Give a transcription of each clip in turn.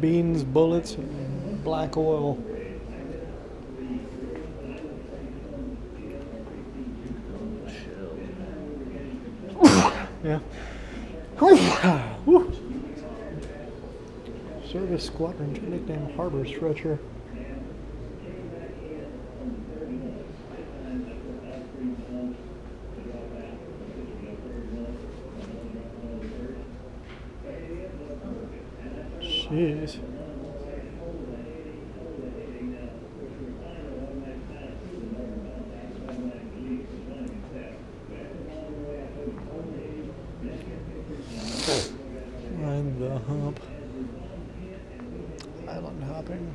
beans, bullets, and black oil. Yeah. Service squadron, nickname Harbor Stretcher. Jeez. Ride the hump. Island hopping.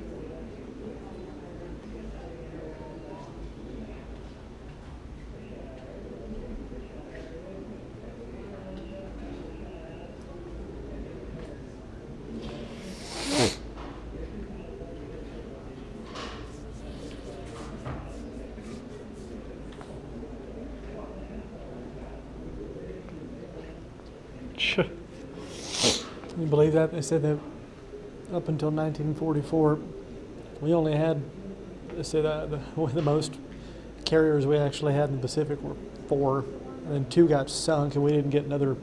You believe that? They said that up until 1944, we only had, they said the most carriers we actually had in the Pacific were 4, and then 2 got sunk, and we didn't get another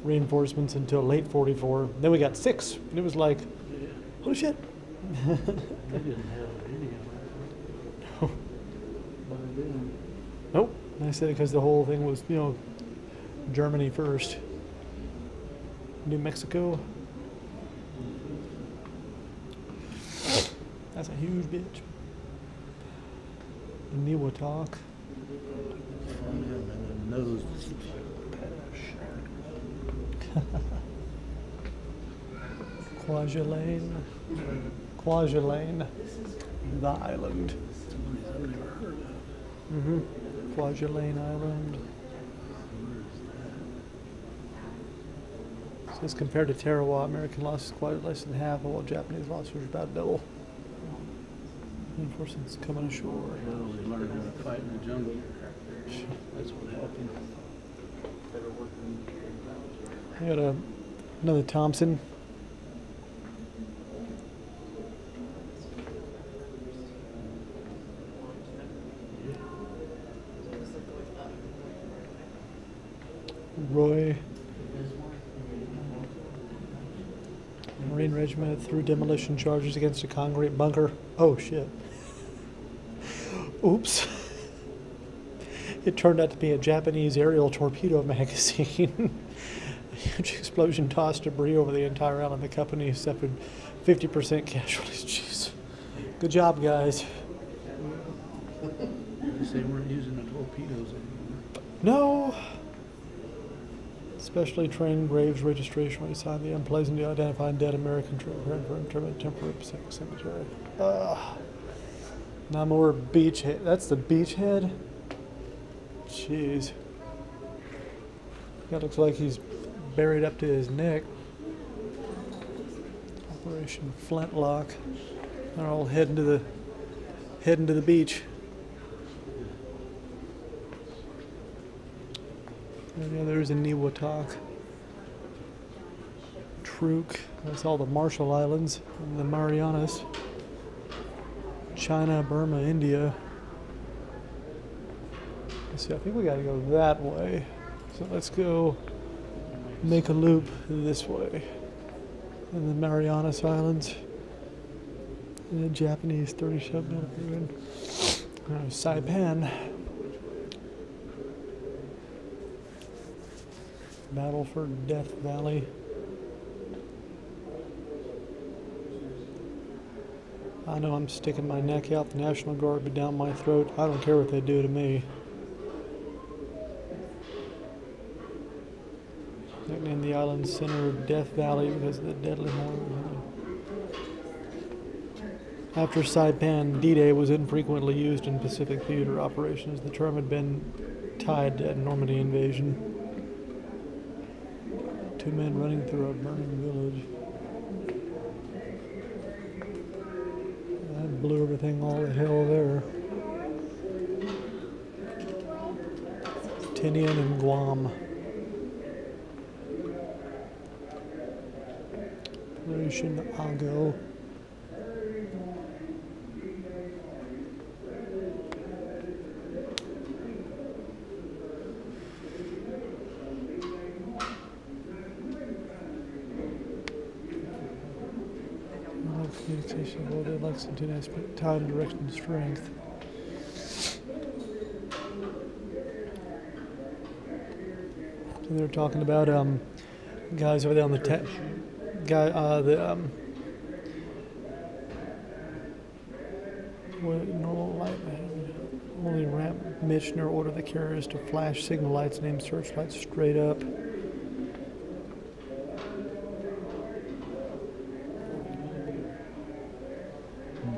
reinforcements until late 44. Then we got 6, and it was like, holy shit. They didn't have any of that. By then. Nope. I said it because the whole thing was, you know, Germany first. New Mexico. That's a huge bitch. Niwatak. From him and the nose. Kwajalein. Kwajalein. The island. Somebody's I've never heard of. Mm-hmm. Kwajalein Island. Says compared to Tarawa, American losses quite less than half, while Japanese losses were about double. Reinforcements coming ashore. Well, they learned how to fight in the jungle. That's what happened. I got another Thompson. Roy. Marine Regiment threw demolition charges against a concrete bunker. Oh shit. Oops. It turned out to be a Japanese aerial torpedo magazine. A huge explosion tossed debris over the entire island. The company suffered 50% casualties. Jeez. Good job, guys. They weren't using the torpedoes anymore. No. Specially trained Graves registration when he signed the unpleasantly identified dead American trooper for interment temporary Pacific Cemetery. Now more beachhead. That's the beachhead? Jeez. That looks like he's buried up to his neck. Operation Flintlock. They're all heading to the beach. And yeah, there's a Niwatak. Truk. That's all the Marshall Islands and the Marianas. China, Burma, India. Let's see, I think we gotta go that way. So let's go make a loop this way. And the Marianas Islands. And the Japanese 37 Saipan. Battle for Death Valley. I know I'm sticking my neck out. The National Guard be down my throat. I don't care what they do to me. Nicknamed the island center of Death Valley because of the deadly morning. After Saipan, D-Day was infrequently used in Pacific theater operations. The term had been tied to Normandy invasion. 2 men running through a burning village. That blew everything all to hell there. Tinian and Guam. Exploration Ago. Communication ability, Lexington aspect, time, direction, strength. So they're talking about guys over there on the normal light only ramp Michener order the carriers to flash signal lights, name searchlights straight up.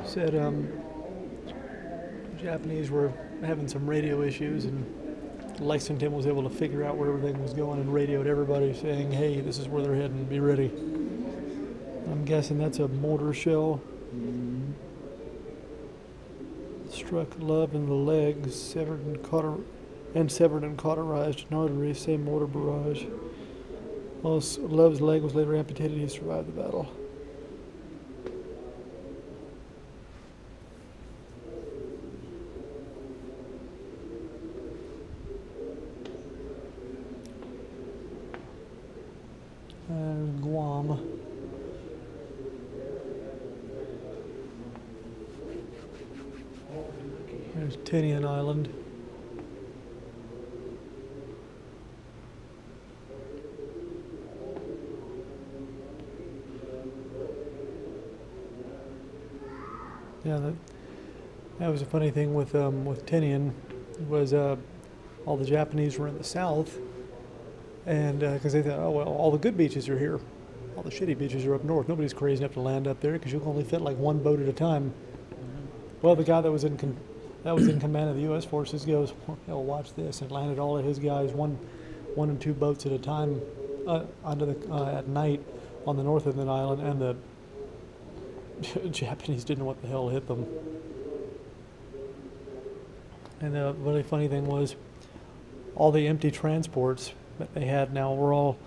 Said Japanese were having some radio issues, and Lexington was able to figure out where everything was going and radioed everybody saying, hey, this is where they're heading, be ready. I'm guessing that's a mortar shell. Struck Love in the leg, severed and cauterized an artery, same mortar barrage. While Love's leg was later amputated, he survived the battle. Guam. There's Tinian Island. Yeah, that was a funny thing with Tinian was all the Japanese were in the south, and because they thought, oh well, all the good beaches are here, all the shitty beaches are up north. Nobody's crazy enough to land up there because you can only fit like one boat at a time. Well, the guy that was in command of the U.S. forces goes, "Hell, watch this," and landed all of his guys one and two boats at a time at night on the north of the island, and the Japanese didn't know what the hell hit them. And the really funny thing was, all the empty transports that they had now were all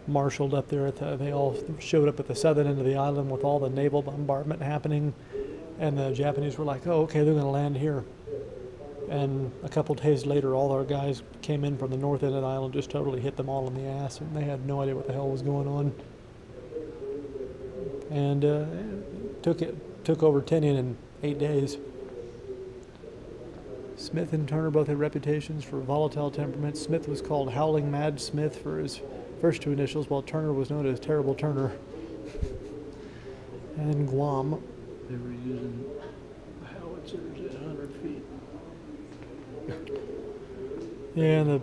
marshaled up there. They all showed up at the southern end of the island with all the naval bombardment happening, and the Japanese were like, "Oh, okay, they're going to land here." And a couple days later, all our guys came in from the north end of the island, just totally hit them all in the ass, and they had no idea what the hell was going on. And took over Tinian in 8 days. Smith and Turner both had reputations for volatile temperaments. Smith was called Howling Mad Smith for his first two initials, while Turner was known as Terrible Turner. And then Guam. They were using howitzers at 100 feet. Yeah,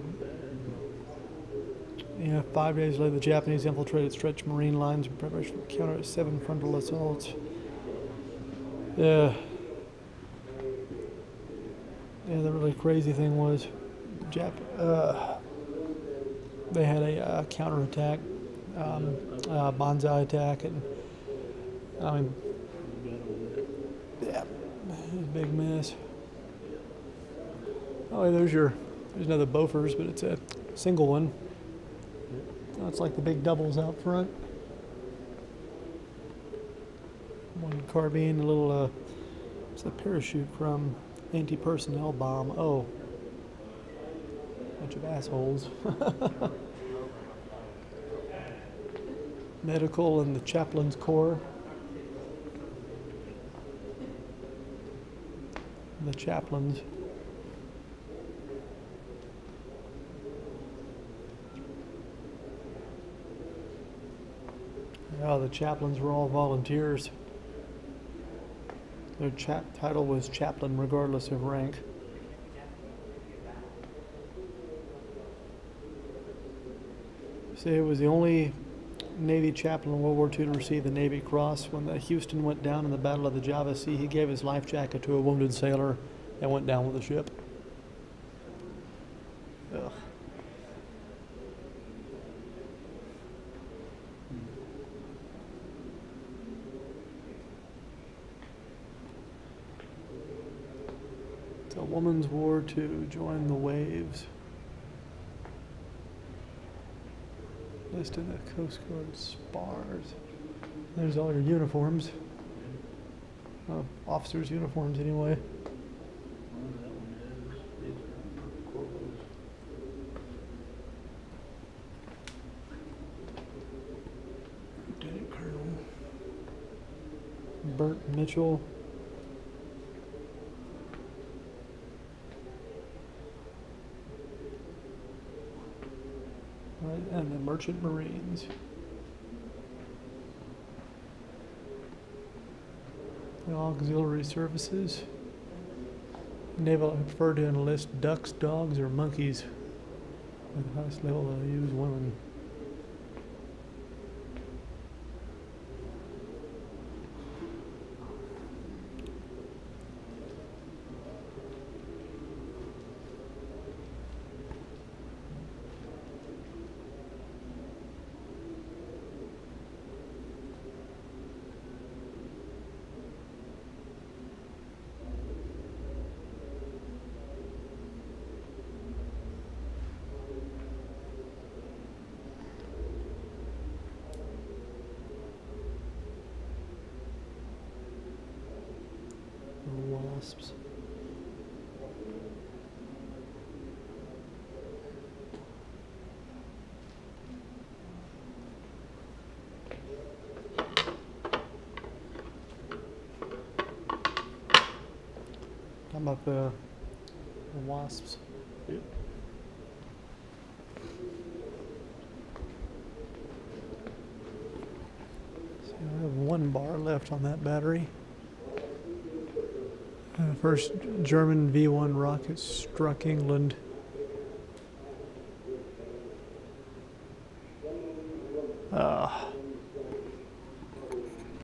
and 5 days later, the Japanese infiltrated stretched marine lines in preparation for counter 7 frontal assaults. Yeah, the really crazy thing was, they had a counterattack, banzai attack, and I mean, yeah, it was a big mess. Oh, there's another Bofors, but it's a single one. Oh, it's like the big doubles out front. One carbine, a little, it's a parachute from anti-personnel bomb. Oh, bunch of assholes. Medical and the chaplain's corps. The chaplains. Oh, the chaplains were all volunteers. Their title was chaplain regardless of rank. See, it was the only Navy chaplain in World War II to receive the Navy Cross. When the Houston went down in the Battle of the Java Sea, he gave his life jacket to a wounded sailor and went down with the ship. Ugh. It's a woman's war to join the waves. Listed the Coast Guard spars. There's all your uniforms. Officers' uniforms, anyway. Well, that one is, these are corporals. Lieutenant Colonel. Burt Mitchell. Right, and the Merchant Marines. The auxiliary services. Naval prefer to enlist ducks, dogs, or monkeys. At the highest level, they use women. Wasps. How about the wasps? Yep. So I have one bar left on that battery. First German V-1 rocket struck England. Ah.